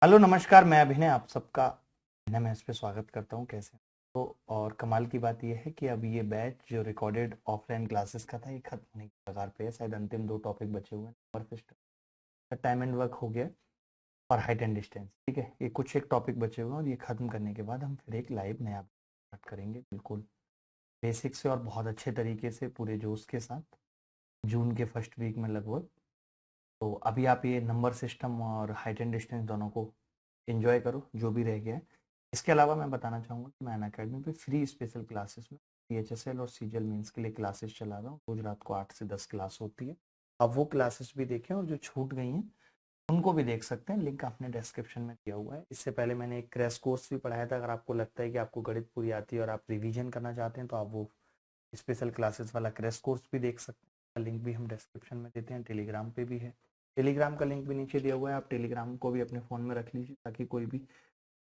Hello नमस्कार, मैं अभिनय आप सबका मैं इस पे स्वागत करता हूँ। कैसे हैं? तो और कमाल की बात यह है कि अब ये बैच जो रिकॉर्डेड ऑफलाइन क्लासेस का था ये खत्म होने की कगार पे है। शायद अंतिम 2 टॉपिक बचे हुए हैं और सिस्टम टाइम एंड वर्क हो गया और हाइट एंड डिस्टेंस। ठीक है, ये कुछ एक टॉपिक बचे हुए हैं और ये खत्म करने के बाद हम फिर एक लाइव नया स्टार्ट करेंगे, बिल्कुल बेसिक से और बहुत अच्छे तरीके से पूरे जोश के साथ जून के फर्स्ट वीक में लगभग। तो अभी आप ये नंबर सिस्टम और हाइट एंड डिस्टेंस दोनों को एंजॉय करो जो भी रह गया है। इसके अलावा मैं बताना चाहूँगा कि मैं अनअकैडमी पे फ्री स्पेशल क्लासेस में CHSL और CGL मेंस के लिए क्लासेस चला रहा हूँ। रोज रात को 8 से 10 क्लास होती है। अब वो क्लासेस भी देखें और जो छूट गई हैं उनको भी देख सकते हैं। लिंक आपने डिस्क्रिप्शन में दिया हुआ है। इससे पहले मैंने एक क्रैश कोर्स भी पढ़ाया था। अगर आपको लगता है कि आपको गणित पूरी आती है और आप रिवीजन करना चाहते हैं तो आप वो स्पेशल क्लासेस वाला क्रैश कोर्स भी देख सकते हैं। लिंक भी हम डिस्क्रिप्शन में देते हैं। टेलीग्राम पे भी है, टेलीग्राम का लिंक भी नीचे दिया हुआ है। आप टेलीग्राम को भी अपने फ़ोन में रख लीजिए ताकि कोई भी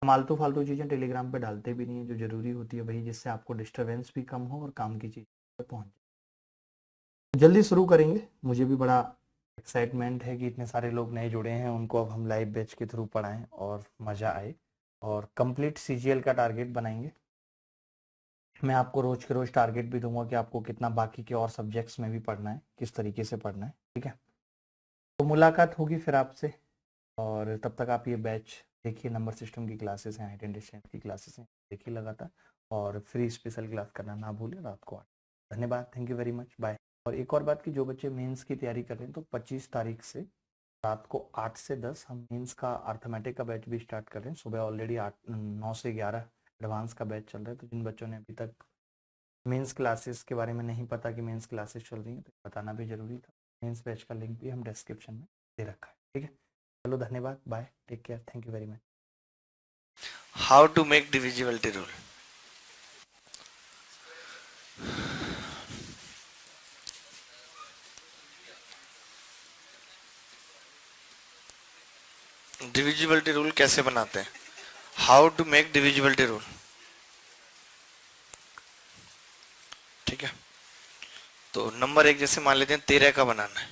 फालतू फालतू चीज़ें टेलीग्राम पे डालते भी नहीं है। जो ज़रूरी होती है वही, जिससे आपको डिस्टरबेंस भी कम हो और काम की चीज़ पे पहुँच जाए। जल्दी शुरू करेंगे। मुझे भी बड़ा एक्साइटमेंट है कि इतने सारे लोग नए जुड़े हैं, उनको अब हम लाइव बैच के थ्रू पढ़ाएं और मज़ा आए और कंप्लीट CGL का टारगेट बनाएंगे। मैं आपको रोज के रोज टारगेट भी दूंगा कि आपको कितना बाकी के और सब्जेक्ट्स में भी पढ़ना है, किस तरीके से पढ़ना है। ठीक है, तो मुलाकात होगी फिर आपसे। और तब तक आप ये बैच देखिए। नंबर सिस्टम की क्लासेस हैं, हाइट एंड डिस्टेंस की क्लासेस हैं, देखिए लगातार। और फ्री स्पेशल क्लास करना ना भूलें रात को 8। धन्यवाद, thank you very much, bye. और एक और बात कि जो बच्चे मेंस की तैयारी कर रहे हैं तो 25 तारीख से रात को 8 से 10 हम मेंस का अर्थमेटिक का बैच भी स्टार्ट कर रहे हैं। सुबह ऑलरेडी 9 से 11 एडवांस का बैच चल रहा है। तो जिन बच्चों ने अभी तक मेंस क्लासेस के बारे में नहीं पता कि मेंस क्लासेस चल रही हैं तो बताना भी जरूरी था। मेंस बैच का लिंक भी हम डिस्क्रिप्शन में दे रखा है। ठीक है, चलो धन्यवाद, bye, take care, thank you very much. How to make divisibility rule. Divisibility rule कैसे बनाते हैं? How to make divisibility rule. ठीक है, तो नंबर एक जैसे मान लेते हैं 13 का बनाना है।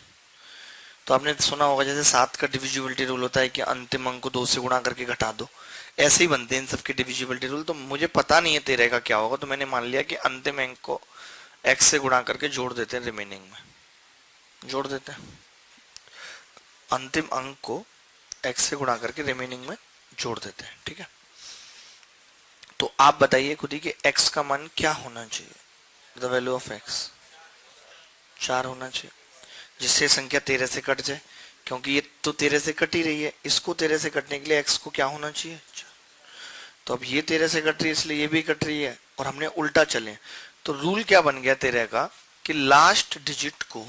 तो आपने सुना होगा जैसे 7 का डिविजिबिलिटी रूल होता है कि अंतिम अंक को 2 से गुणा करके घटा दो। ऐसे ही बनते हैं इन सबके डिविजिबिलिटी रूल। तो मुझे पता नहीं है 13 का क्या होगा, तो मैंने मान लिया कि अंतिम अंक को x से गुणा करके जोड़ देते हैं, रिमेनिंग में जोड़ देते हैं। अंतिम अंक को x से गुणा करके रिमेनिंग में जोड़ देते हैं। ठीक है, तो आप बताइए खुद ही कि x का मान क्या होना चाहिए। द वैल्यू ऑफ x 4 होना चाहिए, जिससे संख्या 13 से कट जाए। क्योंकि ये तो 13 से कट ही रही है, इसको 13 से कटने के लिए x को क्या होना चाहिए। तो अब ये 13 से कट रही है इसलिए ये भी कट रही है, और हमने उल्टा चले। तो रूल क्या बन गया 13 का कि लास्ट डिजिट को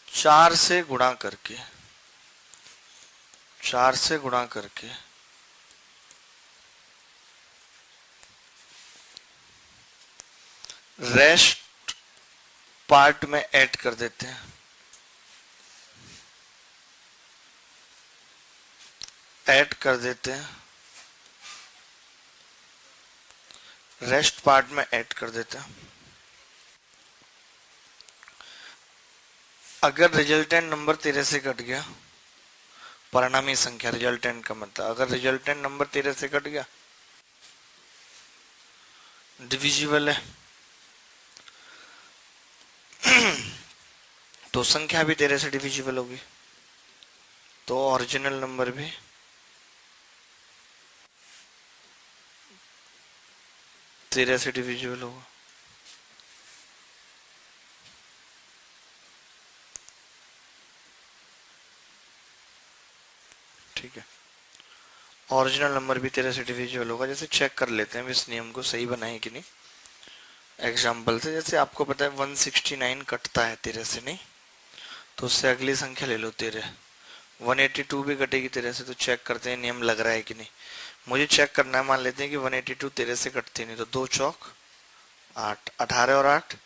4 से गुणा करके 4 से गुणा करके रेस्ट पार्ट में ऐड कर देते हैं। ऐड कर देते हैं, रेस्ट पार्ट में ऐड कर देते हैं। अगर रिजल्टेंट नंबर 13 से कट गया, परिणामी संख्या रिजल्टेंट का मतलब, अगर रिजल्टेंट नंबर 13 से कट गया डिविजिबल है, तो संख्या भी 13 से डिविजिबल होगी, तो ओरिजिनल नंबर भी 13 से डिविजिबल होगा। ठीक है, ओरिजिनल नंबर भी 13 से डिविजिबल होगा। जैसे चेक कर लेते हैं इस नियम को सही बनाए कि नहीं। एग्जाम्पल से, जैसे आपको पता है 169 कटता है 13 से, नहीं तो उससे अगली संख्या ले लो 13। 182 भी कटेगी 13 से, तो चेक करते हैं नियम लग रहा है कि नहीं। मुझे चेक करना है, मान लेते हैं कि 182 13 से कटती नहीं, तो 2 चौक 8, 18 और 8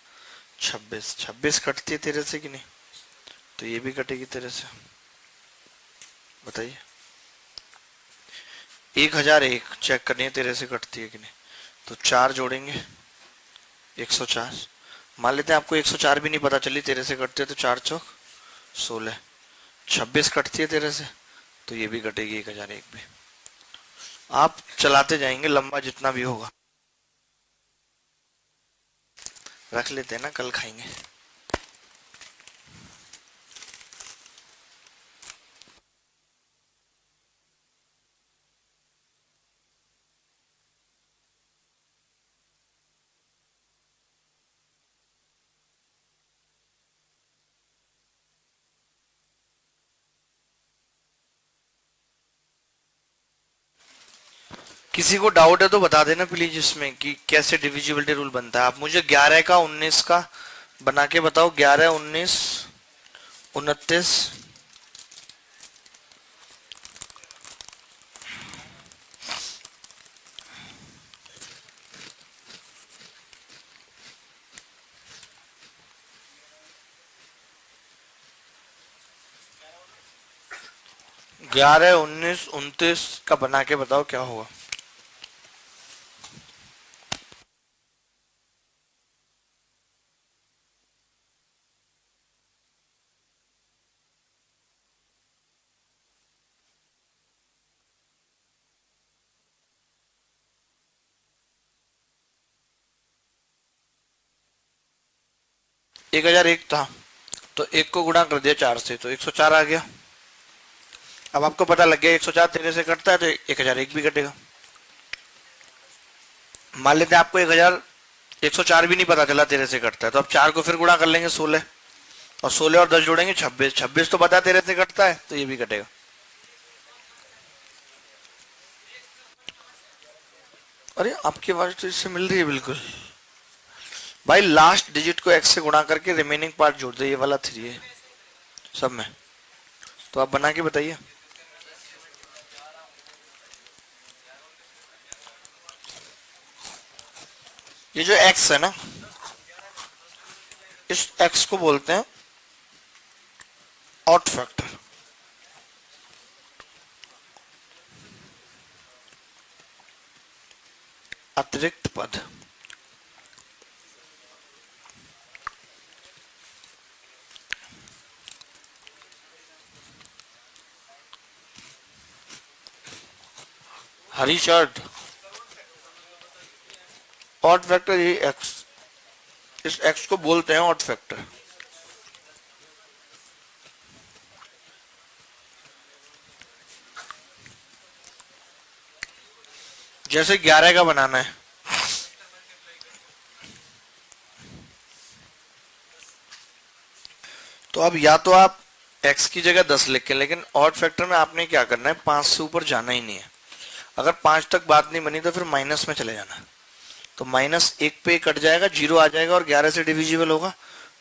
26, 26 कटती है 13 से कि नहीं, तो ये भी कटेगी 13 से। बताइए, 1001 चेक करनी है 13 से कटती है कि नहीं, तो 4 जोड़ेंगे 104। मान लेते हैं आपको 104 भी नहीं पता चली 13 से कटती है, तो 4 चौक 16, 26 कटती है 13 से, तो ये भी कटेगी 1001 भी। आप चलाते जाएंगे लंबा जितना भी होगा। रख लेते हैं ना, कल खाएंगे। किसी को डाउट है तो बता देना प्लीज इसमें कि कैसे डिविजिबिलिटी रूल बनता है। आप मुझे 11 का 19 का बना के बताओ। 11, 19, 29। 11, 19, 29 का बना के बताओ क्या होगा। एक 1001 था तो एक को गुणा कर दिया 4 से तो 104 आ गया। अब आपको पता लग गया 104 13 से कटता है तो 1001 भी कटेगा। मान लेते हैं आपको 104 भी नहीं पता चला 13 से कटता है, तो अब 4 को फिर गुणा कर लेंगे 16, और 16 और 10 जोड़ेंगे 26। 26 तो पता है 13 से कटता है, तो ये भी कटेगा। अरे आपकी आवाज तो इससे मिल रही है बिल्कुल। भाई लास्ट डिजिट को x से गुणा करके रिमेनिंग पार्ट जोड़ दो, ये वाला 3 है सब में। तो आप बना के बताइए। ये जो x है ना, इस x को बोलते हैं ऑड फैक्टर। अतिरिक्त पद। हरी शर्ट। ऑड फैक्टर ये x, इस x को बोलते हैं ऑड फैक्टर। जैसे 11 का बनाना है, तो अब या तो आप x की जगह 10 लिख के, लेकिन ऑड फैक्टर में आपने क्या करना है, 5 से ऊपर जाना ही नहीं है। अगर 5 तक बात नहीं बनी तो फिर माइनस में चले जाना। तो -1 पे कट जाएगा, 0 आ जाएगा और 11 से डिविजिबल होगा,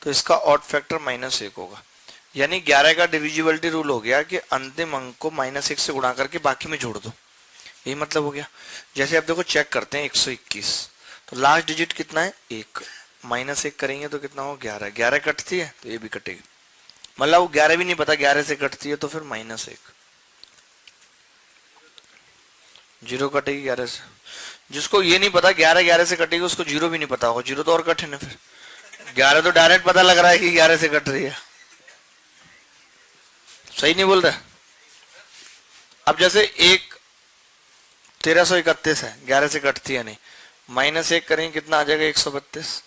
तो इसका ऑड फैक्टर -1 होगा। यानी 11 का डिविजिबिलिटी रूल हो गया कि अंतिम अंक को -1 से गुणा करके बाकी में जोड़ दो, यही मतलब हो गया। जैसे आप देखो चेक करते हैं 121, तो लास्ट डिजिट कितना है 1, -1 करेंगे तो कितना होगा 11। 11 कटती है तो ये भी कटेगी, मतलब वो 11 भी नहीं पता 11 से कटती है तो फिर -1, 0 कटेगी 11 से। जिसको ये नहीं पता 11 11 से कटेगी उसको 0 भी नहीं पता होगा, 0 तो और कठिन है। फिर 11 तो डायरेक्ट पता लग रहा है कि 11 से कट रही है, सही नहीं बोल रहा। अब जैसे 1331 है, 11 से कटती है नहीं, -1 करेंगे कितना आ जाएगा 132।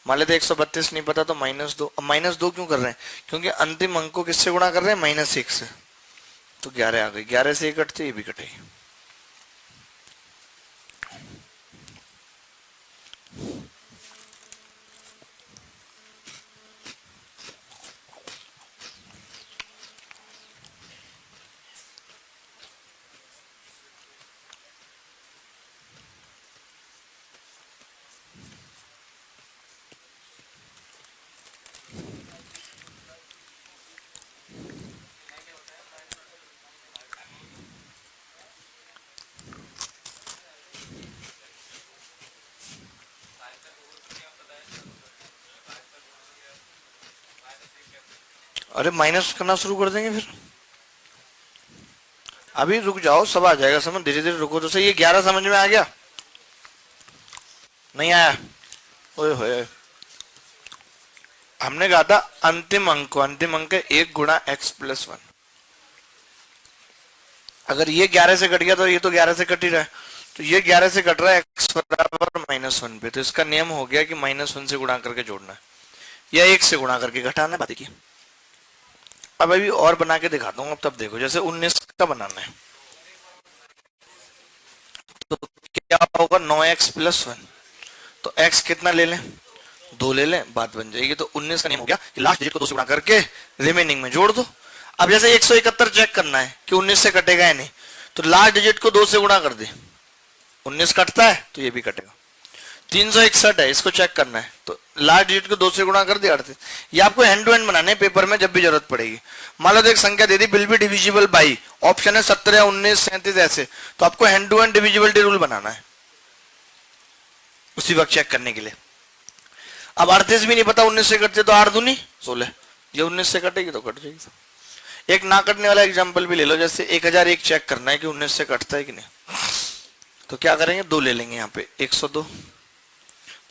मान लेते 132 नहीं पता तो -2। अब -2 क्यों कर रहे हैं, क्योंकि अंतिम अंक को किससे गुणा कर रहे हैं, -1 से, तो 11 आ गई। 11 से 1 कटती है, ये भी कटेगी। अरे माइनस करना शुरू कर देंगे फिर। अभी रुक जाओ, सब आ जाएगा समझ, धीरे धीरे रुको तो सही। ये 11 समझ में आ गया, नहीं आया? ओए होए, हमने कहा था अंतिम अंक को, अंतिम अंक है 1 गुणा x + 1। अगर ये 11 से कट गया तो ये तो 11 से कट ही रहा है, तो ये 11 से कट रहा है x बराबर -1 पे, तो इसका नियम हो गया कि -1 से गुणा करके जोड़ना है या 1 से गुणा करके घटाना है। बात की अब अभी और बना के दिखाता हूँ। अब तब देखो, जैसे 19 का बनाना है तो क्या होगा, 9x + 1, तो x कितना ले लें, 2 ले लें, बात बन जाएगी। तो 19 का नियम हो गया कि लास्ट डिजिट को 2 से गुणा करके रिमेनिंग में जोड़ दो। अब जैसे 171 चेक करना है कि 19 से कटेगा या नहीं, तो लास्ट डिजिट को 2 से गुणा कर दे, 19 कटता है तो ये भी कटेगा। 361 है, इसको चेक करना है तो लास्ट डिजिट को 2 से गुणा कर दिया 38। ये आपको हैंड टू हैंड बनाने पेपर में जब भी जरूरत पड़ेगी। मान लो तो एक संख्या दे दी will be divisible by, option है 17, 19, 37 ऐसे, तो आपको hand to hand divisibility rule बनाना है उसी वक्त चेक करने के लिए। अब 38 भी नहीं पता 19 से कटते तो 8 दूनी 16, ये 19 से कटेगी तो कट जाएगी। एक ना कटने वाला एग्जाम्पल भी ले लो, जैसे 1001 चेक करना है कि 19 से कटता है कि नहीं, तो क्या करेंगे, 2 ले लेंगे यहाँ पे, 102,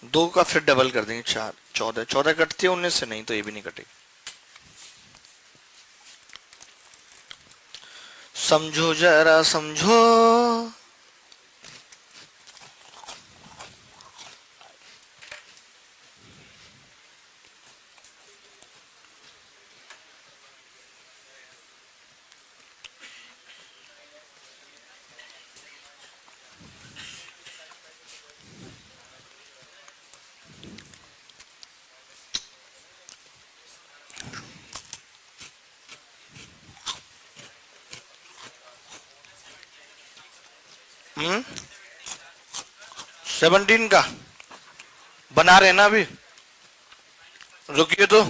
2 का फिर डबल कर देंगे 4, 14, 14 कटती है 19 से, नहीं तो ये भी नहीं कटेगी। समझो जरा समझो, हम्म 17 का बना रहे ना अभी, रुकिए तो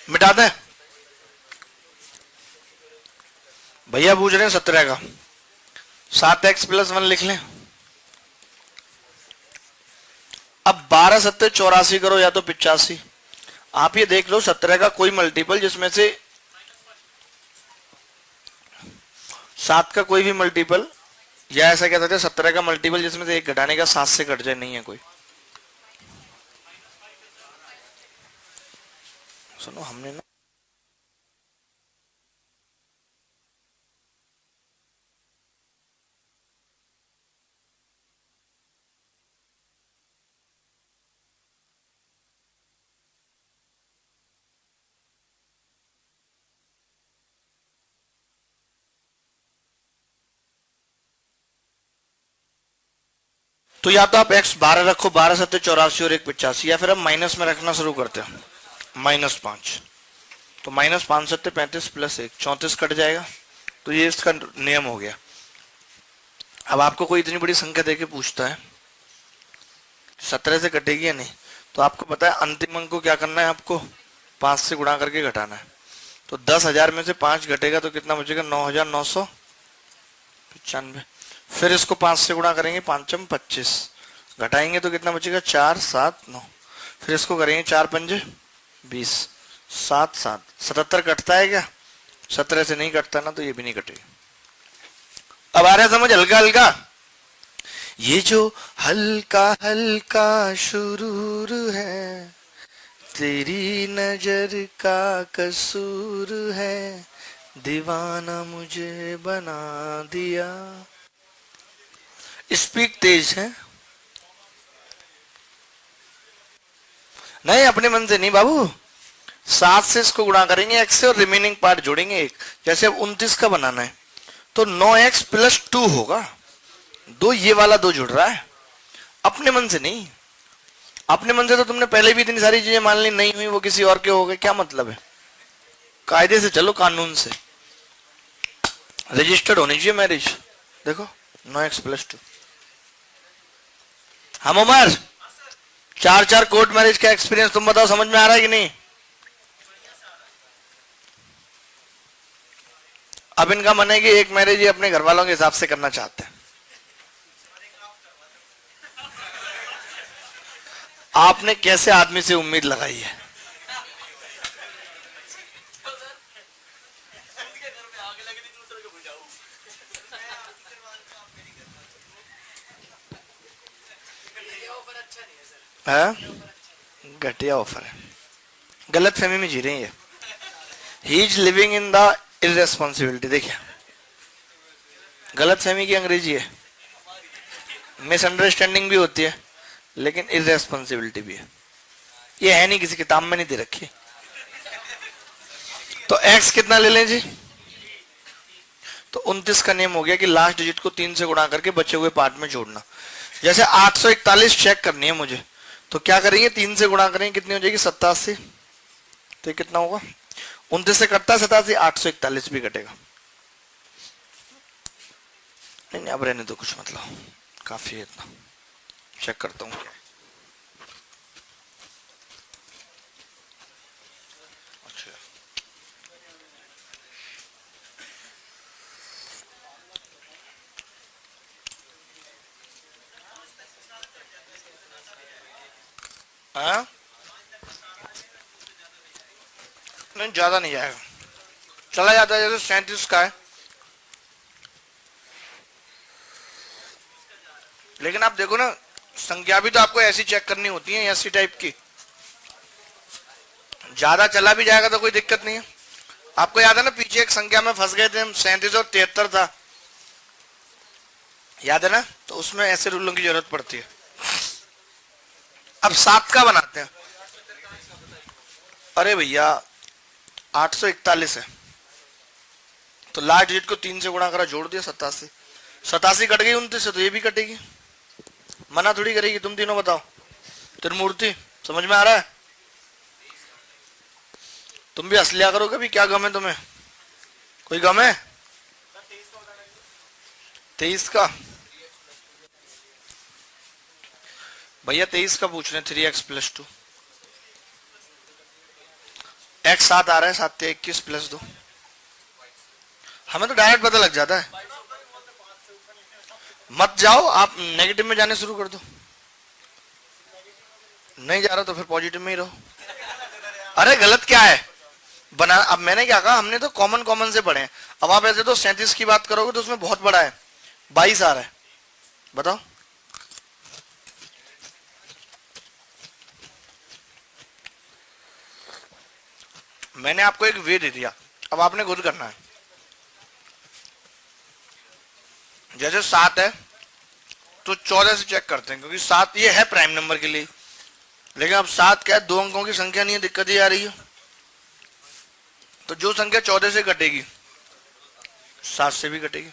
मिटा दें। भैया पूछ रहे हैं 17 का, 7x + 1 लिख लें। अब 12 सत्ते 84 करो या तो 85। आप ये देख लो 17 का कोई मल्टीपल जिसमें से 7 का कोई भी मल्टीपल, या ऐसा कह सकते हैं 17 का मल्टीपल जिसमें से एक घटाने का 7 से कट जाए, नहीं है कोई। सुनो हमने ना, तो या तो आप x 12 रखो, 12 सत्ते 84 और 1 85, या फिर हम माइनस में रखना शुरू करते हैं, -5, तो -5 सत्ते 35 + 1 34 कट जाएगा। तो ये इसका नियम हो गया। अब आपको कोई इतनी बड़ी संख्या देके पूछता है 17 से कटेगी या नहीं, तो आपको पता है अंतिम अंक को क्या करना है, आपको 5 से गुणा करके घटाना है। तो 10,000 में से 5 घटेगा तो कितना बचेगा, 9,995। फिर इसको 5 से गुणा करेंगे, 5 25, घटाएंगे तो कितना बचेगा, 4 7 9। फिर इसको करेंगे 4 पंजे 20, 7 7, 77 कटता है क्या, 17 से नहीं कटता ना, तो ये भी नहीं कटेगा। अब आ रहा है समझ, हल्का हल्का, ये जो हल्का हल्का शुरूर है तेरी नजर का कसूर है, दीवाना मुझे बना दिया। स्पीड तेज है, नहीं अपने मन से नहीं बाबू, 7 से इसको गुणा करेंगे x से और रिमेनिंग पार्ट जोड़ेंगे 1। जैसे अब 29 का बनाना है तो 9x + 2 होगा, 2 ये वाला 2 जुड़ रहा है, अपने मन से नहीं। अपने मन से तो तुमने पहले भी इतनी सारी चीजें मान ली, नहीं हुई वो किसी और के हो गए, क्या मतलब है। कायदे से चलो, कानून से, रजिस्टर्ड होनी चाहिए मैरिज। देखो 9x + 2। हम उमर 4 कोर्ट मैरिज का एक्सपीरियंस, तुम बताओ समझ में आ रहा है कि नहीं। अब इनका मन है कि एक मैरिज ये अपने घर वालों के हिसाब से करना चाहते हैं। आपने कैसे आदमी से उम्मीद लगाई है। घटिया ऑफर है, गलत फहमी में जी रहे हैं ये। He is living in the irresponsibility. देखिए गलत फहमी की अंग्रेजी है, मिसअंडरस्टैंडिंग भी होती है, लेकिन इररेस्पॉन्सिबिलिटी भी है। ये है नहीं, किसी किताब में नहीं दे रखी। तो एक्स कितना ले लें जी? तो 29 का नियम हो गया कि लास्ट डिजिट को 3 से गुणा करके बचे हुए पार्ट में जोड़ना। जैसे 841 चेक करनी है मुझे, तो क्या करेंगे, 3 से गुणा करेंगे, कितनी हो जाएगी 87। तो ये कितना होगा, 29 से कटता है 87, 841 भी कटेगा। नहीं अब रहने तो कुछ मतलब काफी है इतना। चेक करता हूँ क्या है। अच्छा हाँ, नहीं ज्यादा नहीं जाएगा, चला जाता है। जैसे 37 का है, लेकिन आप देखो ना, संख्या भी तो आपको ऐसी चेक करनी होती है, ऐसी टाइप की। ज्यादा चला भी जाएगा तो कोई दिक्कत नहीं है। आपको याद है ना, पीछे एक संख्या में फंस गए थे हम, 37 और 73 था, याद है ना? तो उसमें ऐसे रूलों की जरूरत पड़ती है। अब 7 का बनाते हैं। अरे भैया 841 है, तो लास्ट डिजिट को 3 से गुणा करा, जोड़ दिया 87। 87 कट गई 29 से, तो ये भी कटेगी। मना थोड़ी करेगी। तुम तीनों बताओ, त्रिमूर्ति समझ में आ रहा है? तुम भी हंस लिया करो कभी, क्या गम है तुम्हें? कोई गम है? 23 का भैया, 23 का पूछ रहे हैं। 3x+2, x 7 आ रहा है, 7 21 प्लस 2। हमें तो डायरेक्ट पता लग जाता है। मत जाओ, आप नेगेटिव में जाने शुरू कर दो। नहीं जा रहा तो फिर पॉजिटिव में ही रहो। अरे गलत क्या है बना? अब मैंने क्या कहा, हमने तो कॉमन कॉमन से पढ़े हैं। अब आप ऐसे तो 37 की बात करोगे तो उसमें बहुत बड़ा है, 22 आ रहा है। बताओ, मैंने आपको एक वे दे दिया, अब आपने खुद करना है। जैसे 7 है तो 14 से चेक करते हैं, क्योंकि 7 ये है प्राइम नंबर के लिए। लेकिन अब 7 क्या है, 2 अंकों की संख्या नहीं है, दिक्कत ही आ रही है। तो जो संख्या 14 से कटेगी 7 से भी कटेगी।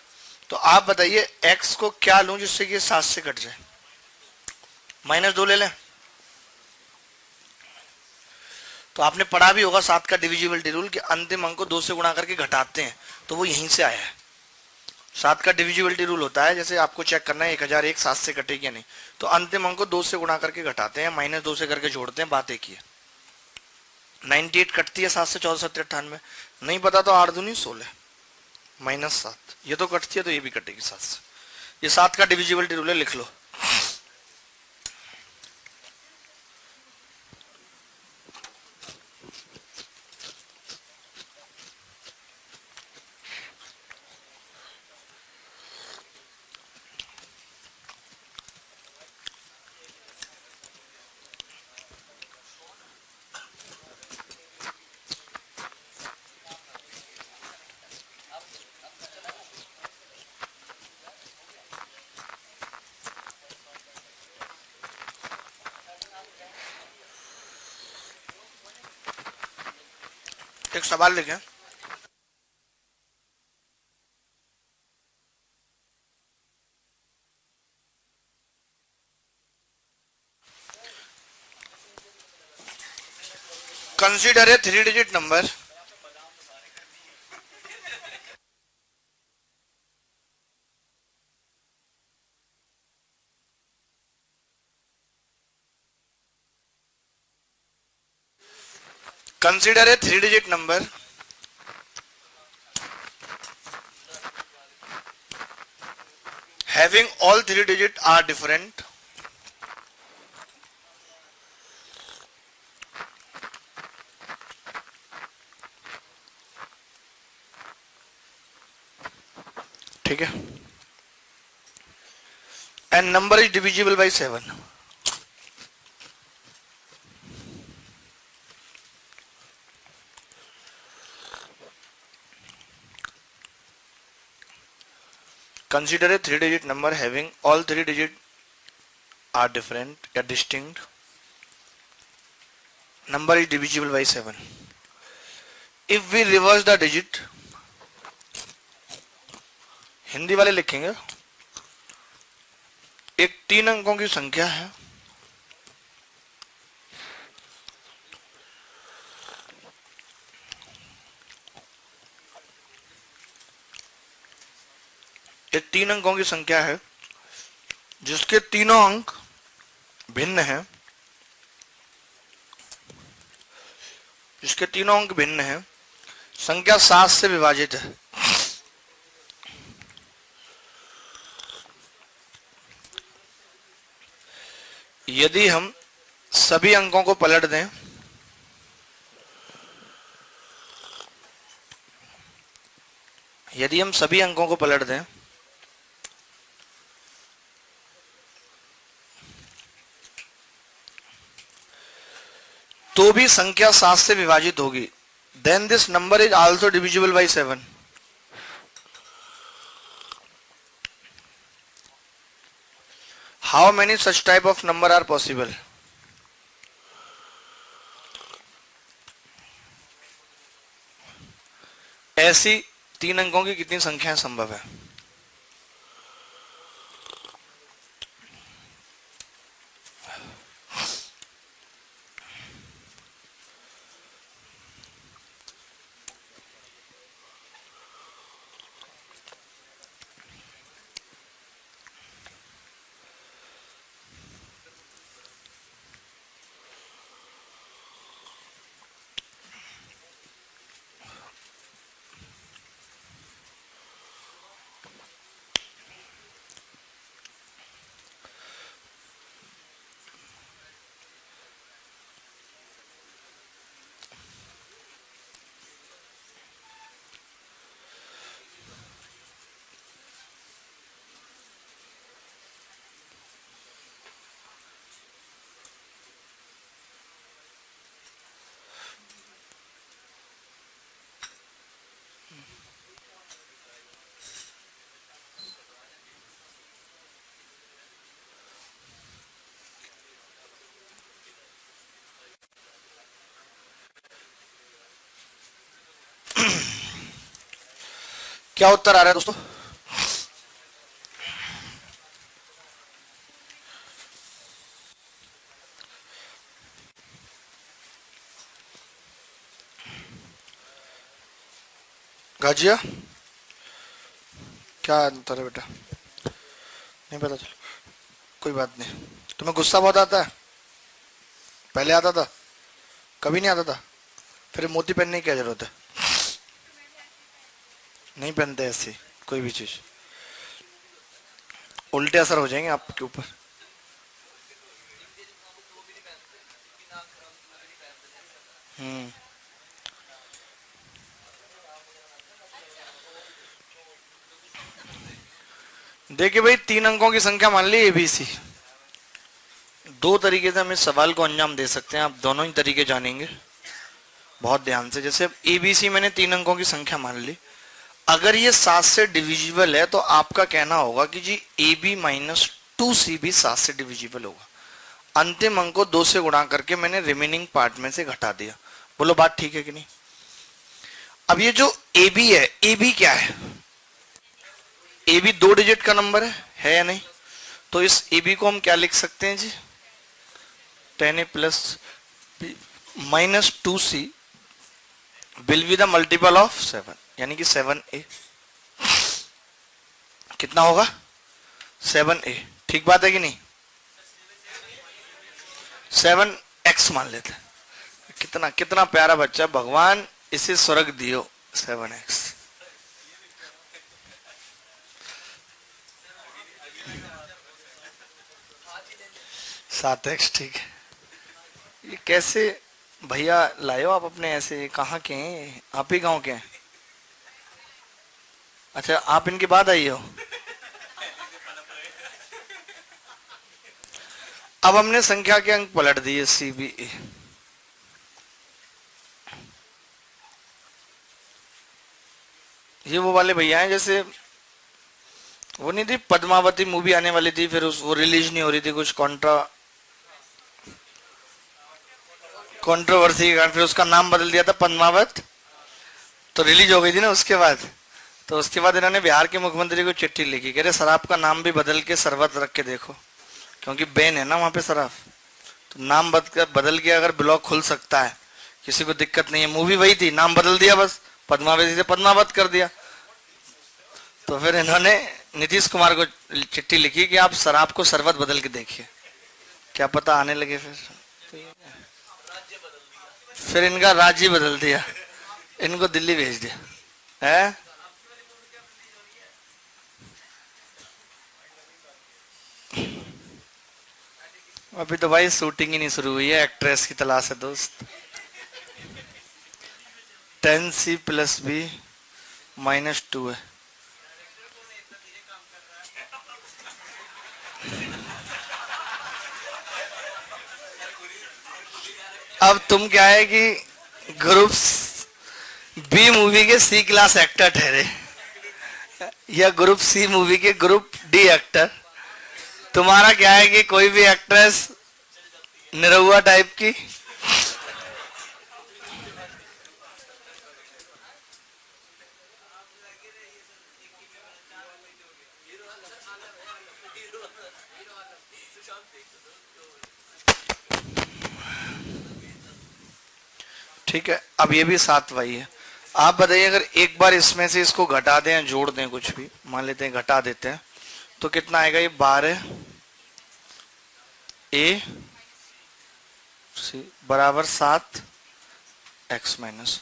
तो आप बताइए x को क्या लूं जिससे कि 7 से कट जाए? -2 ले लें। तो आपने पढ़ा भी होगा 7 का डिविजिबिलिटी रूल, कि अंतिम अंक को 2 से गुणा करके घटाते हैं, तो वो यहीं से आया है। 7 का डिविजिबिलिटी रूल होता है, जैसे आपको चेक करना है 1001 7 से कटेगी या नहीं, तो अंतिम अंक को 2 से गुणा करके घटाते हैं, -2 से करके जोड़ते हैं, बात एक ही है। 98 कटती है 7 से, 14 7 98। नहीं पता तो 8 दूनी 16 -7, ये तो कटती है, तो ये भी कटेगी 7 से। ये 7 का डिविजिबिलिटी रूल है, लिख लो। एक सवाल लिखें, consider a 3 digit number consider a 3-digit number having all 3 digits are different ठीक है, and number is divisible by 7। Consider a 3-digit number having all 3 digit are different या distinct. Number is divisible by 7. If we reverse the digit, Hindi वाले लिखेंगे, एक 3 अंकों की संख्या है, एक 3 अंकों की संख्या है जिसके तीनों अंक भिन्न हैं, जिसके तीनों अंक भिन्न हैं, संख्या 7 से विभाजित है. यदि हम सभी अंकों को पलट दें, यदि हम सभी अंकों को पलट दें तो भी संख्या 7 से विभाजित होगी. Then this number is also divisible by 7. How many such type of number are possible? ऐसी 3 अंकों की कितनी संख्याएं संभव है? क्या उत्तर आ रहा है दोस्तों? गाजिया, क्या उत्तर है बेटा? नहीं पता, चलो कोई बात नहीं. तुम्हें गुस्सा बहुत आता है? पहले आता था? कभी नहीं आता था? फिर मोती पहनने की क्या जरूरत है? नहीं पहनते ऐसी कोई भी चीज, उल्टे असर हो जाएंगे आपके ऊपर. देखिए भाई, 3 अंकों की संख्या मान ली एबीसी. 2 तरीके से हम इस सवाल को अंजाम दे सकते हैं, आप दोनों ही तरीके जानेंगे बहुत ध्यान से. जैसे एबीसी मैंने 3 अंकों की संख्या मान ली, अगर ये 7 से डिविजिबल है तो आपका कहना होगा कि जी AB माइनस 2C भी 7 से डिविजिबल होगा. अंतिम अंक को 2 से गुणा करके मैंने रिमेनिंग पार्ट में से घटा दिया. बोलो बात ठीक है कि नहीं? अब ये जो AB है, AB क्या है? AB 2 डिजिट का नंबर है या नहीं? तो इस AB को हम क्या लिख सकते हैं जी? 10A plus minus 2C will be the multiple of 7, यानी कि 7A. कितना होगा? 7A. ठीक बात है कि नहीं? 7x मान लेते हैं. कितना कितना प्यारा बच्चा, भगवान इसे स्वर्ग दियो. 7x. सात एक्स, ठीक है. ये कैसे भैया लाए हो आप अपने? ऐसे कहाँ के हैं आप? ही गांव के हैं? अच्छा, आप इनके बाद आई हो. अब हमने संख्या के अंक पलट दिए CBA. ये वो वाले भैया हैं जैसे वो नहीं थी पद्मावती मूवी आने वाली थी, फिर वो रिलीज नहीं हो रही थी, कुछ कंट्रोवर्सी के कारण फिर उसका नाम बदल दिया था पद्मावत, तो रिलीज हो गई थी ना उसके बाद। तो उसके बाद इन्होंने बिहार के मुख्यमंत्री को चिट्ठी लिखी, कह रहे शराब का नाम भी बदल के शरबत रख के देखो, क्योंकि बैन है ना वहां पे शराब, तो नाम बदल के अगर ब्लॉक खुल सकता है, किसी को दिक्कत नहीं है। मूवी वही थी, नाम बदल दिया बस, पद्मावती से पद्मावत कर दिया। तो फिर इन्होंने नीतीश कुमार को चिट्ठी लिखी कि आप शराब को शरबत बदल के देखिए, क्या पता आने लगे। फिर इनका राज्य बदल दिया, इनको दिल्ली भेज दिया है। अभी तो भाई शूटिंग ही नहीं शुरू हुई है, एक्ट्रेस की तलाश है दोस्त। 10C+B-2 है। अब तुम क्या है कि ग्रुप बी मूवी के सी क्लास एक्टर ठहरे, या ग्रुप सी मूवी के ग्रुप डी एक्टर। तुम्हारा क्या है कि कोई भी एक्ट्रेस निरहुआ टाइप की, ठीक है। अब ये भी 7 वही है। आप बताइए अगर एक बार इसमें से इसको घटा दें या जोड़ दें, कुछ भी मान लेते हैं घटा देते हैं, तो कितना आएगा? ये 12A बराबर 7x-y।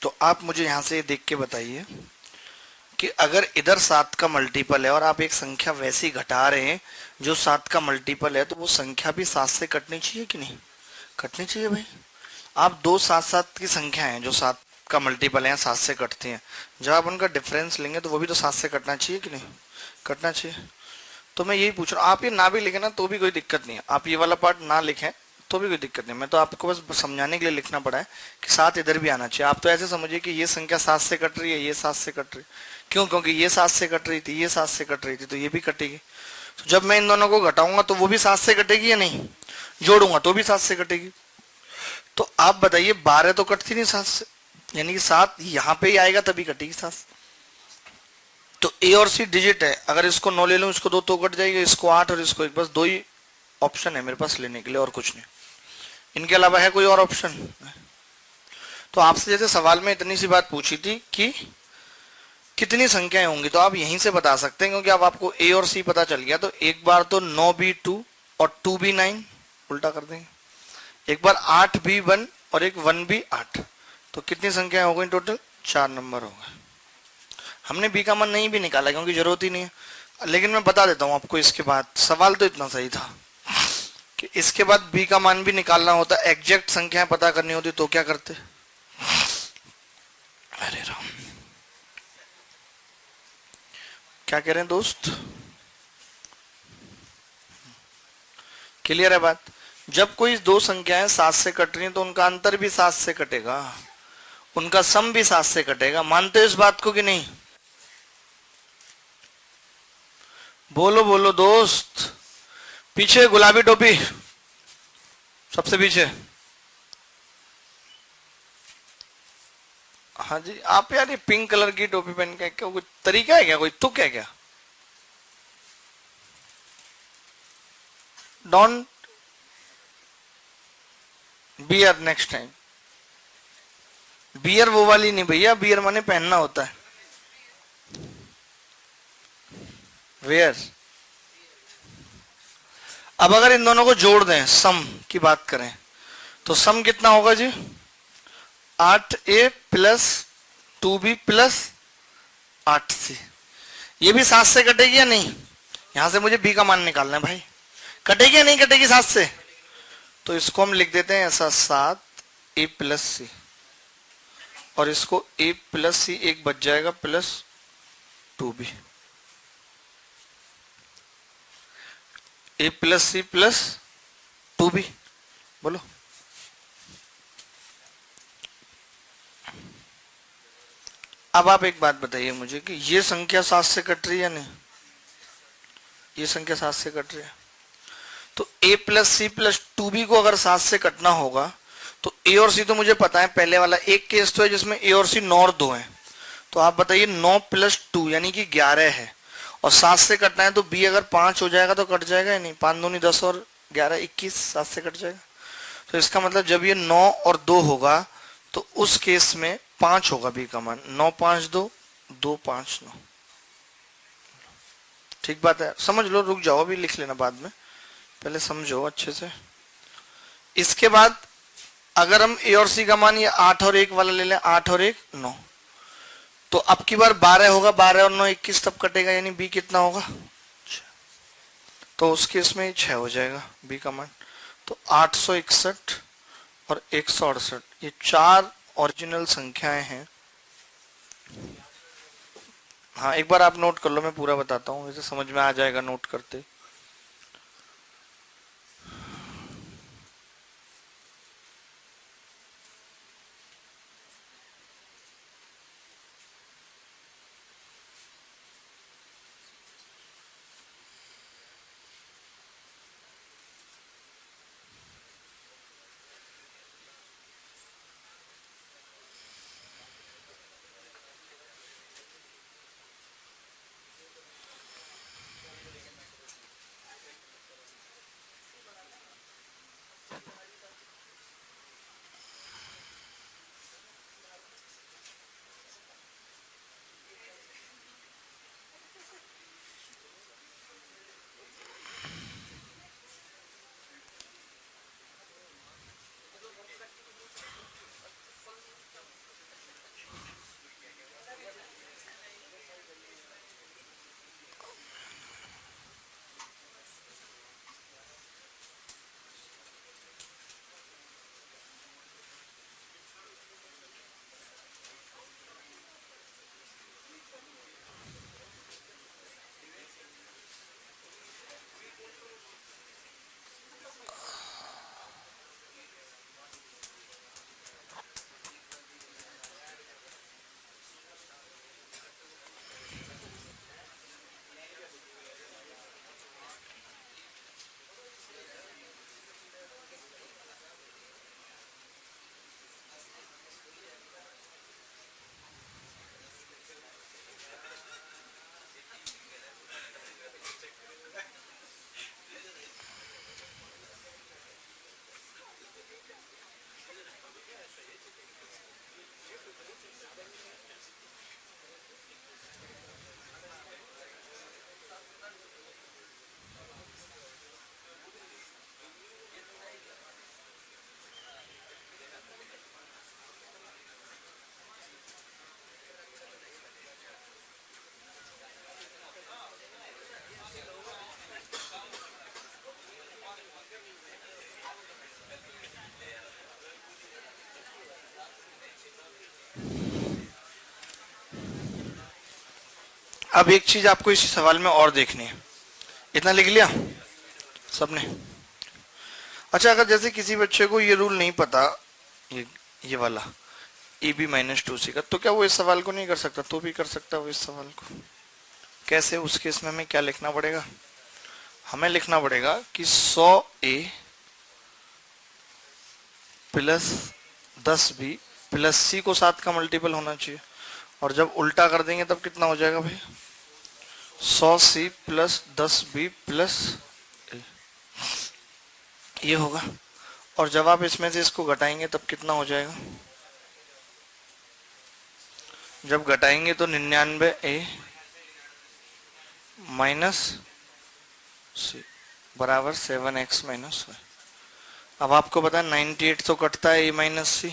तो आप मुझे यहां से देख के बताइए कि अगर इधर 7 का मल्टीपल है और आप एक संख्या वैसी घटा रहे हैं जो 7 का मल्टीपल है, तो वो संख्या भी 7 से कटनी चाहिए कि नहीं? कटनी चाहिए भाई। आप दो 7-7 की संख्या है जो 7 का मल्टीपल है, 7 से कटती हैं, जब आप उनका डिफरेंस लेंगे तो वो भी तो 7 से कटना चाहिए कि नहीं? कटना चाहिए। तो मैं यही पूछ रहा हूँ, आप ये ना भी लिखे ना तो भी कोई दिक्कत नहीं है, आप ये वाला पार्ट ना लिखें तो भी कोई दिक्कत नहीं। मैं तो आपको बस समझाने के लिए लिखना पड़ा है कि 7 इधर भी आना चाहिए। आप तो ऐसे समझिए कि ये संख्या 7 से कट रही है, ये 7 से कट रही है। क्यों? क्योंकि ये 7 से कट रही थी, ये 7 से कट रही थी, तो ये भी कटेगी। तो जब मैं इन दोनों को घटाऊंगा तो वो भी 7 से कटेगी या नहीं? जोड़ूंगा तो भी 7 से कटेगी। तो आप बताइए 12 तो कटती नहीं 7 से, यानी कि 7 यहाँ पे ही आएगा तभी कटेगी 7 से। तो ए और सी डिजिट है, अगर इसको 9 ले लूं, इसको 2 तो कट जाएगा, इसको 8 और इसको 1, बस 2 ही ऑप्शन है मेरे पास लेने के लिए और कुछ नहीं। इनके अलावा है कोई और ऑप्शन? तो आपसे जैसे सवाल में इतनी सी बात पूछी थी कि कितनी संख्याएं होंगी, तो आप यहीं से बता सकते हैं, क्योंकि अब आपको ए और सी पता चल गया। तो एक बार तो 9B2 और 2B9 उल्टा कर देंगे, एक बार 8B1 और एक 1B8, तो कितनी संख्याएं हो गई टोटल? 4 नंबर हो गए। हमने बी का मान नहीं भी निकाला क्योंकि जरूरत ही नहीं है, लेकिन मैं बता देता हूं आपको इसके बाद। सवाल तो इतना सही था कि इसके बाद बी का मान भी निकालना होता, एग्जैक्ट संख्याएं पता करनी होती, तो क्या करते? अरे राम, क्या कह रहे हैं दोस्त? क्लियर है बात? जब कोई दो संख्याएं 7 से कट रही हैं तो उनका अंतर भी 7 से कटेगा, उनका सम भी 7 से कटेगा। मानते हो इस बात को कि नहीं? बोलो बोलो दोस्त। पीछे गुलाबी टोपी, सबसे पीछे। हाँ जी, आप यार ये पिंक कलर की टोपी पहन के, क्या कोई तरीका है क्या? कोई तुक है क्या? Don't bear next time. Bear वो वाली नहीं भैया, बियर माने पहनना होता है, वेयर। अब अगर इन दोनों को जोड़ दें, सम की बात करें, तो सम कितना होगा जी? 8A plus 2B plus 8C। ये भी 7 से कटेगी या नहीं? यहां से मुझे B का मान निकालना है भाई। कटेगी या नहीं कटेगी 7 से? तो इसको हम लिख देते हैं ऐसा, 7A प्लस C, और इसको A प्लस C एक बच जाएगा plus 2B। A plus C plus 2B, बोलो। अब आप एक बात बताइए मुझे कि ये संख्या 7 से कट रही है या नहीं? ये संख्या 7 से कट रही है, तो a plus C plus 2b को अगर 7 से कटना होगा तो a और c तो मुझे पता है, पहले वाला एक केस तो है जिसमें a और c 9 और 2 है, तो आप बताइए 9 प्लस 2 यानी कि 11 है, और 7 से कटना है तो b अगर 5 हो जाएगा तो कट जाएगा या नहीं? 5 दूनी 10 और 11 21, 7 से कट जाएगा। तो इसका मतलब जब ये 9 और 2 होगा तो उस केस में 5 होगा b का मान। 9 5 2 2 5 9। ठीक बात है, समझ लो, रुक जाओ, अभी लिख लेना बाद में, पहले समझो अच्छे से। इसके बाद अगर हम a और c का मान ये 8 और 1 वाला ले लें, 8 और 1 9, तो अब की बार 12 होगा, 12 और 9 21, तब कटेगा, यानी b कितना होगा? 6। तो उस केस में 6 हो जाएगा b का मान। तो 861 और 168 ये 4 ओरिजिनल संख्याएं हैं। हाँ, एक बार आप नोट कर लो, मैं पूरा बताता हूँ, वैसे समझ में आ जाएगा नोट करते। अब एक चीज आपको इस सवाल में और देखनी है। इतना लिख लिया सबने? अच्छा, अगर जैसे किसी बच्चे को ये रूल नहीं पता, ये वाला ए बी माइनस 2c का, तो क्या वो इस सवाल को नहीं कर सकता? तो भी कर सकता वो इस सवाल को। कैसे? उस केस में हमें क्या लिखना पड़ेगा? हमें लिखना पड़ेगा कि 100a plus 10b plus c को 7 का मल्टीपल होना चाहिए, और जब उल्टा कर देंगे तब कितना हो जाएगा भाई? 100c प्लस 10b प्लस ये होगा, और जब आप इसमें से इसको घटाएंगे तब कितना हो जाएगा? जब घटाएंगे तो 99a माइनस सी बराबर 7x माइनस। अब आपको पता है 98 तो कटता है a minus C,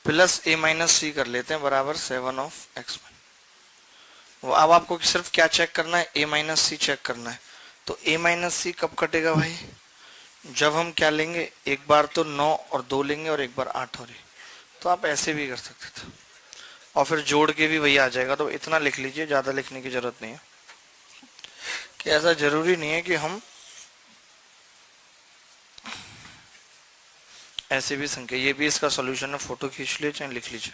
plus a minus C कर लेते हैं बराबर 7 ऑफ x। अब आपको सिर्फ क्या चेक करना है? a माइनस सी चेक करना है। तो a माइनस सी कब कटेगा भाई? जब हम क्या लेंगे, एक बार तो 9 और 2 लेंगे और एक बार 8 और 1। तो आप ऐसे भी कर सकते थे, और फिर जोड़ के भी वही आ जाएगा। तो इतना लिख लीजिए, ज्यादा लिखने की जरूरत नहीं है, कि ऐसा जरूरी नहीं है कि हम ऐसे भी संख्या, ये भी इसका सॉल्यूशन है, फोटो खींच लीजिए, लिख लीजिए।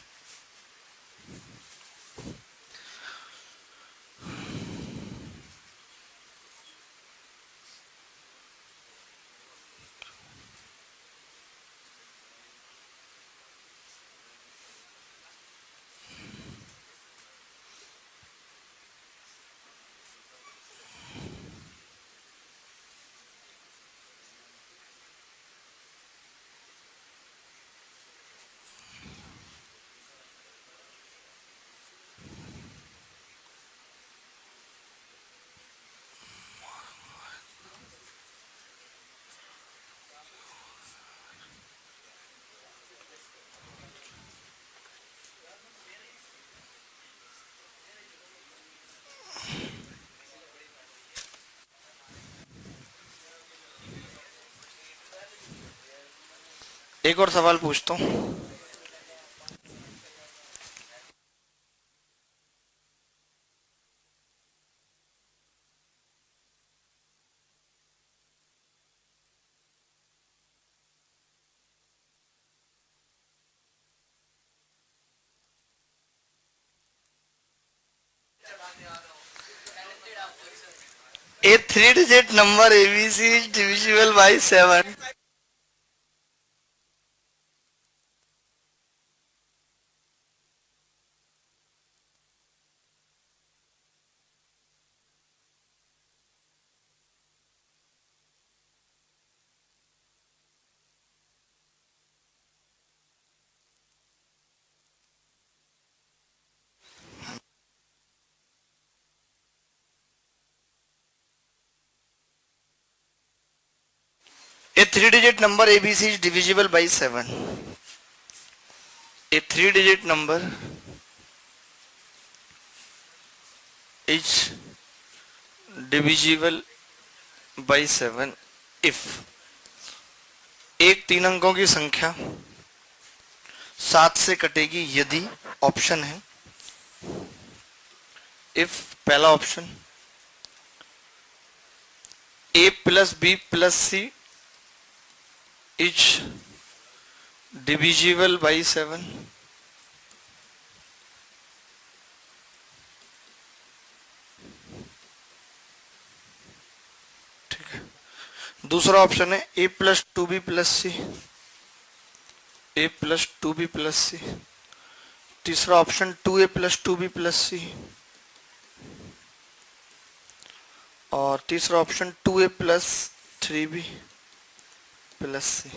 एक और सवाल पूछता हूँ। A three-digit number ABC is divisible by 7. A three-digit number ABC is divisible by 7. A three-digit number is divisible by 7 if एक 3 अंकों की संख्या 7 से कटेगी यदि ऑप्शन है इफ पहला option a plus b plus c is divisible by 7. ठीक है। दूसरा ऑप्शन है a plus 2b plus c, a plus 2b plus c। तीसरा option 2a plus 2b plus c और तीसरा option 2a plus 3b plus c।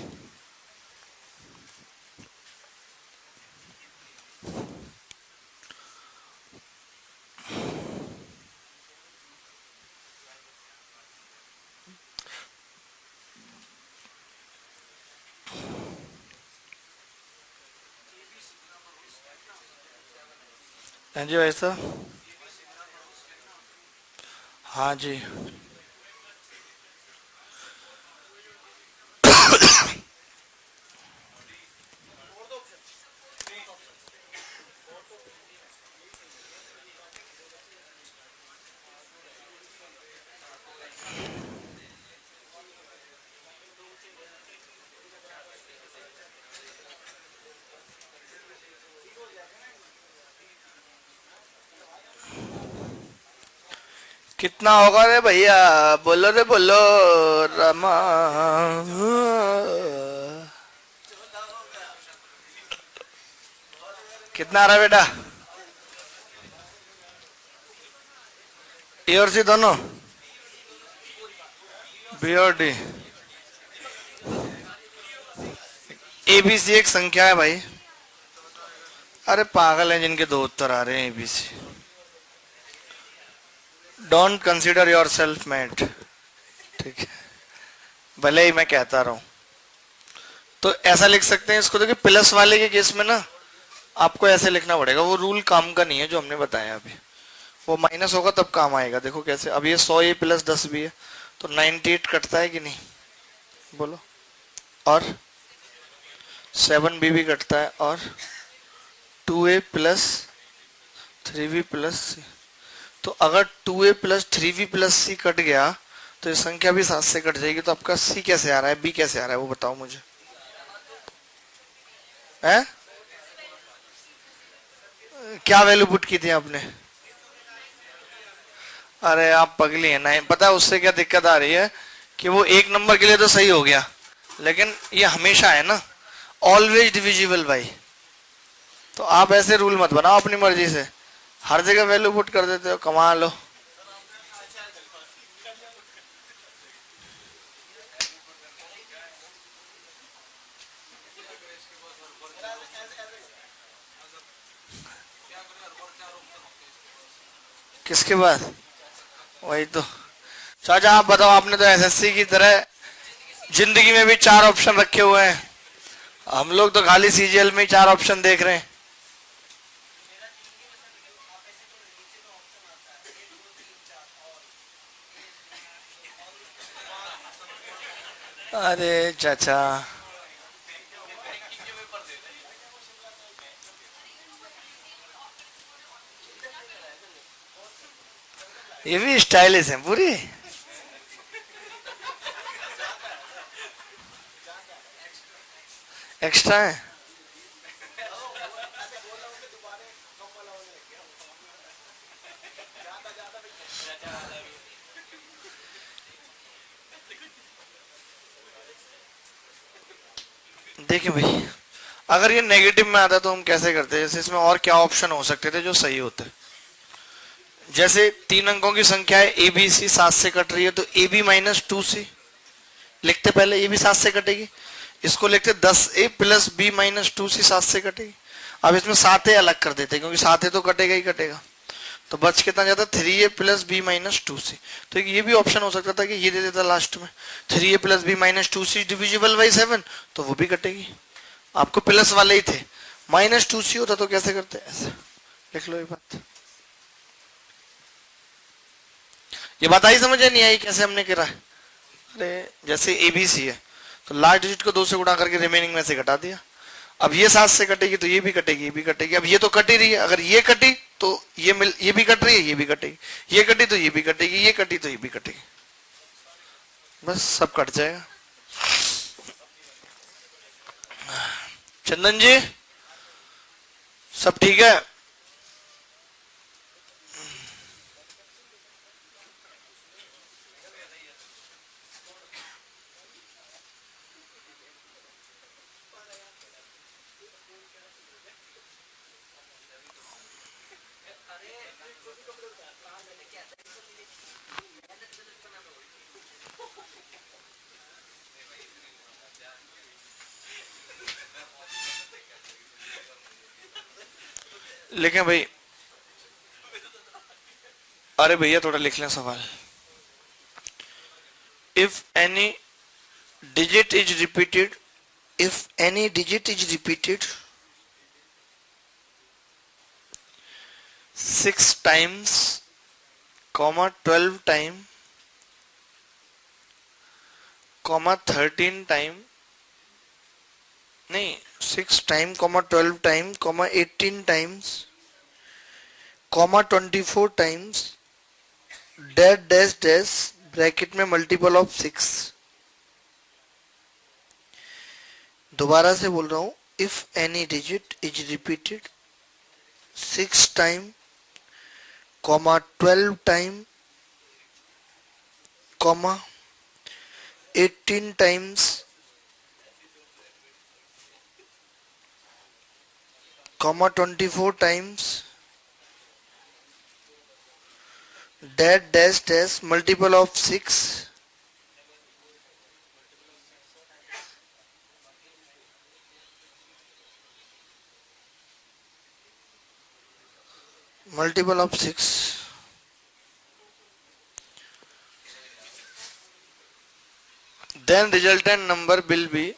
हाँ जी भाई साहब। हाँ जी। कितना होगा रे भैया, बोलो रे बोलो रमा। कितना आ रहा है बेटा? ए और सी दोनों, बी और डी। ए बी सी एक संख्या है भाई। अरे पागल है जिनके दो उत्तर आ रहे हैं A B C. Don't consider yourself made. ठीक है, भले ही मैं कहता रहा हूं। तो ऐसा लिख सकते हैं इसको, देखिए प्लस वाले के केस में ना आपको ऐसे लिखना पड़ेगा, वो रूल काम का नहीं है जो हमने बताया अभी। वो माइनस होगा तब काम आएगा। देखो कैसे, अब ये 100 ए प्लस 10 भी है तो 98 कटता है कि नहीं, बोलो। और 7b भी कटता है और 2a प्लस 3b प्लस सी। तो अगर 2a प्लस 3b प्लस सी कट गया तो ये संख्या भी 7 से कट जाएगी। तो आपका सी कैसे आ रहा है, बी कैसे आ रहा है, वो बताओ मुझे। है क्या वैल्यू पुट की थी आपने? अरे आप पगली है ना, पता है उससे क्या दिक्कत आ रही है कि वो एक नंबर के लिए तो सही हो गया, लेकिन ये हमेशा है ना ऑलवेज डिविजिबल बाई। तो आप ऐसे रूल मत बनाओ अपनी मर्जी से, हर जगह वैल्यू पुट कर देते हो, कमाल हो। किसके बाद? वही तो। चाचा आप बताओ, आपने तो एसएससी की तरह जिंदगी में भी 4 ऑप्शन रखे हुए हैं, हम लोग तो खाली सीजीएल में 4 ऑप्शन देख रहे हैं। अरे चाचा ये भी स्टाइलिश है पूरी। एक्स्ट्रा है। देखिए भाई, अगर ये नेगेटिव में आता तो हम कैसे करते, जैसे इसमें और क्या ऑप्शन हो सकते थे जो सही होते। जैसे 3 अंकों की संख्या है ए बी सी, 7 से कट रही है, तो ए बी माइनस 2 सी लिखते, पहले ए भी 7 से कटेगी। इसको लिखते 10 ए प्लस बी माइनस 2 सी, 7 से कटेगी। अब इसमें 7 ए अलग कर देते क्योंकि 7 ए तो कटेगा ही कटेगा। तो बच कितना जाता, 3 ए प्लस बी माइनस 2 सी। तो ये भी ऑप्शन हो सकता था कि ये दे देता लास्ट में 3 A plus B minus 2 C divisible by 7, तो वो भी कटेगी। आपको प्लस वाले ही थे, माइनस 2 सी होता तो कैसे करते, ऐसे लिख लो ये बात। ये बात आई समझ नहीं आई कैसे हमने करा है? अरे जैसे एबीसी है तो लास्ट डिजिट को 2 से गुणा करके रिमेनिंग में से घटा दिया। अब ये 7 से कटेगी तो ये भी कटेगी, ये भी कटेगी। अब ये तो कट ही रही है, अगर ये कटी तो ये भी कट रही है, ये भी कटेगी। ये कटी तो ये भी कटेगी, ये कटी तो ये भी कटेगी। बस सब कट जाएगा। चंदन जी सब ठीक है? लिखें भाई। अरे भैया थोड़ा लिख लें सवाल। If any digit is repeated, if any digit is repeated 6 times, 12 time, 13 time, नहीं 6 time, 12 time, 18 times, 24 times, dash dash dash bracket में मल्टीपल ऑफ 6। दोबारा से बोल रहा हूं, if any digit is repeated 6 time, 12 time, 18 times, 24 times, dash dash dash multiple of 6, multiple of 6, then resultant number will be,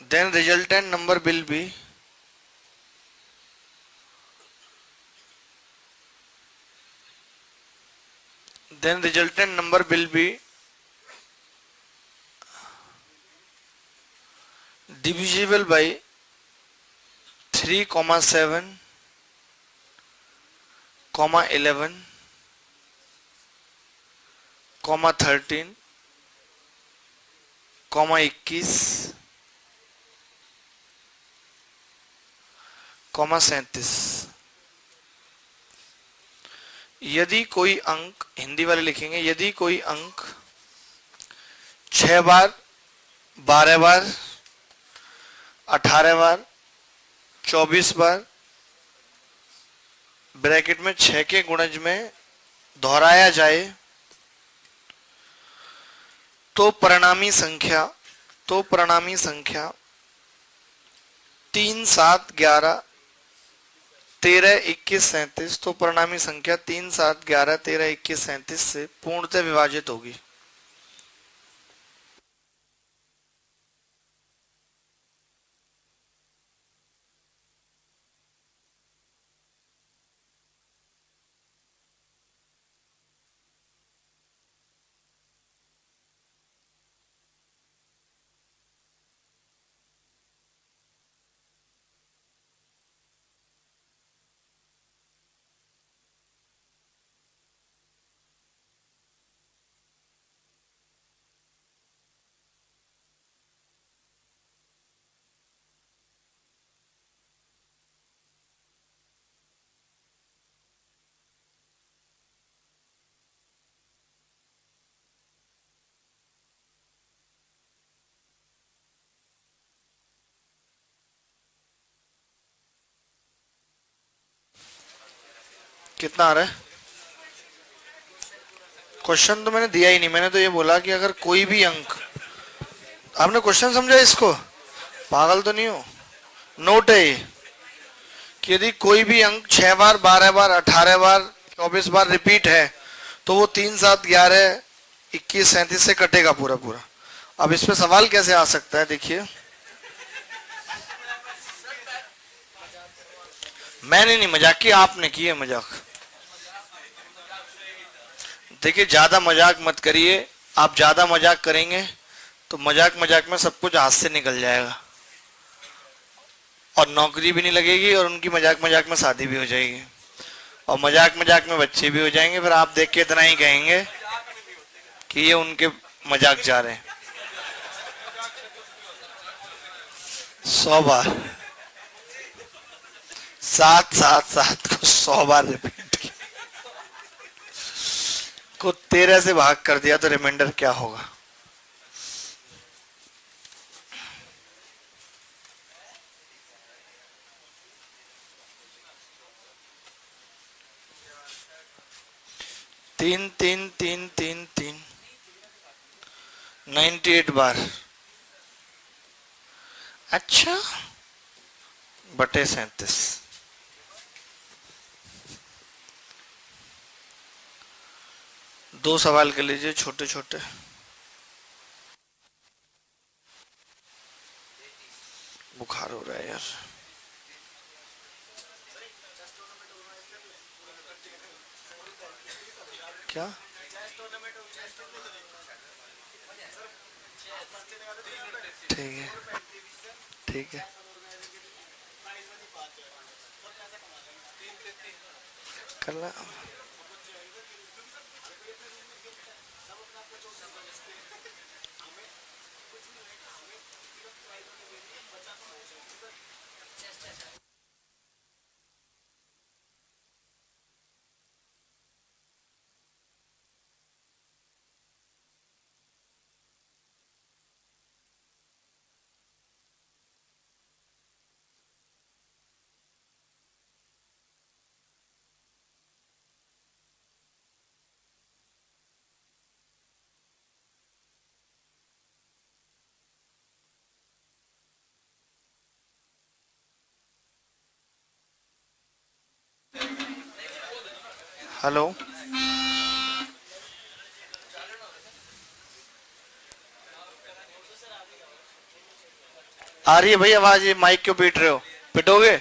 then resultant number will be then resultant number will be divisible by 3, 7, 11, 13, 21, 37। यदि कोई अंक, हिंदी वाले लिखेंगे, यदि कोई अंक 6 बार, 12 बार, 18 बार, 24 बार bracket में 6 के गुणज में दोहराया जाए तो परिणामी संख्या 3, 7, 11, 13, 21, 37, तो परिणामी संख्या 3, 7, 11, 13, 21, 37 से पूर्णतः विभाजित होगी। कितना आ रहा है? क्वेश्चन तो मैंने दिया ही नहीं, मैंने तो ये बोला कि अगर कोई भी अंक, आपने क्वेश्चन समझा इसको? पागल तो नहीं हो? नोट है ये कि यदि कोई भी अंक 6 बार, 12 बार, 18 बार, 24 बार रिपीट है तो वो 3, 7, 11, 21, 37 से कटेगा पूरा पूरा। अब इस पे सवाल कैसे आ सकता है, देखिए। मैंने नहीं मजाक की, आपने की है मजाक। देखिए ज्यादा मजाक मत करिए, आप ज्यादा मजाक करेंगे तो मजाक मजाक में सब कुछ हाथ से निकल जाएगा और नौकरी भी नहीं लगेगी और उनकी मजाक मजाक में शादी भी हो जाएगी और मजाक मजाक में बच्चे भी हो जाएंगे। फिर आप देख के इतना ही कहेंगे कि ये उनके मजाक जा रहे हैं। 100 बार, 7, 7, 7 को 100 बार रिपीट किया, को 13 से भाग कर दिया तो रिमाइंडर क्या होगा? तीन, 98 बार। अच्छा, बटे 37। दो सवाल कर लीजिए छोटे छोटे। बुखार हो रहा है यार। क्या? ठीक है, ठीक है, कर ला। हेलो, आ रही है भाई आवाज? ये माइक क्यों पीट रहे हो? पिटोगे?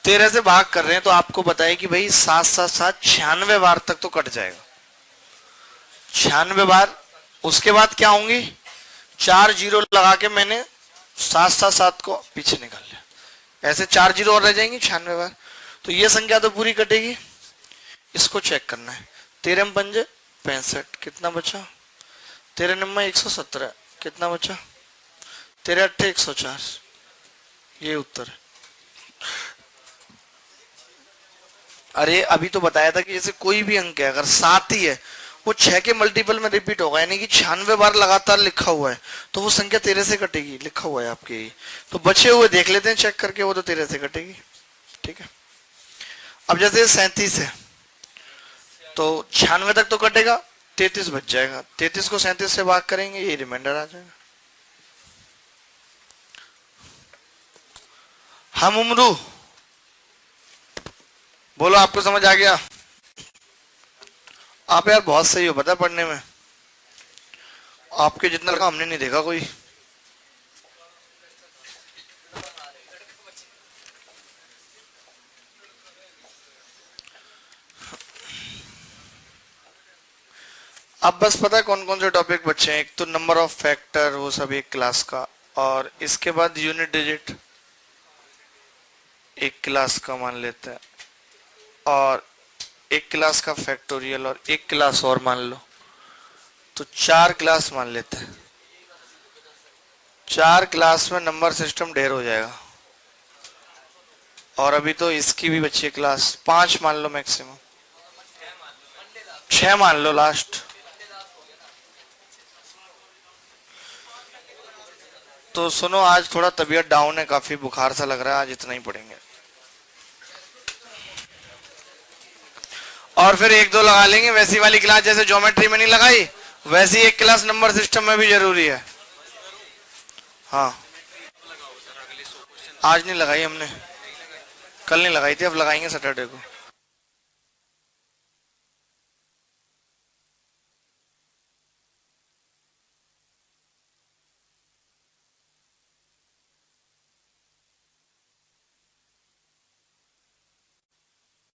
13 से भाग कर रहे हैं तो आपको बताए कि भाई 7, 7, 7 96 बार तक तो कट जाएगा। 96 बार। उसके बाद क्या होंगी? 4 जीरो लगा के मैंने 7, 7, 7 को पीछे निकाल लिया, ऐसे 4 जीरो और रह जाएंगी 96 बार। तो ये संख्या तो पूरी कटेगी। इसको चेक करना है। 13 पंजे 65, कितना बचा? 13 नंबर 117, कितना बचा? 13 अट्ठे 104। ये उत्तर है। अरे अभी तो बताया था कि जैसे कोई भी अंक है अगर 7 ही है वो 6 के मल्टीपल में रिपीट होगा, यानी कि 96 बार लगातार लिखा हुआ है तो वो संख्या 13 से कटेगी, लिखा हुआ है आपके। तो बचे हुए देख लेते हैं चेक करके, वो तो 13 से कटेगी। ठीक है। अब जैसे 37 है तो 96 तक तो कटेगा, 33 बच जाएगा। 33 को 37 से भाग करेंगे, ये रिमाइंडर आ जाएगा। हम उम्रू, बोलो आपको समझ आ गया? आप यार बहुत सही हो पता पढ़ने में, आपके जितना लड़का हमने नहीं देखा कोई। अब बस पता है कौन कौन से टॉपिक बच्चे हैं? एक तो नंबर ऑफ फैक्टर, वो सब एक क्लास का, और इसके बाद यूनिट डिजिट एक क्लास का मान लेते हैं, और एक क्लास का फैक्टोरियल, और एक क्लास और मान लो, तो 4 क्लास मान लेते हैं। 4 क्लास में नंबर सिस्टम ढेर हो जाएगा। और अभी तो इसकी भी बची है क्लास, 5 मान लो मैक्सिमम, 6 मान लो लास्ट। तो सुनो, आज थोड़ा तबीयत डाउन है, काफी बुखार सा लग रहा है, आज इतना ही पढ़ेंगे। और फिर एक दो लगा लेंगे। वैसी वाली क्लास जैसे ज्योमेट्री में नहीं लगाई, वैसी एक क्लास नंबर सिस्टम में भी जरूरी है। हाँ, आज नहीं लगाई हमने, कल नहीं लगाई थी, अब लगाएंगे सैटरडे को।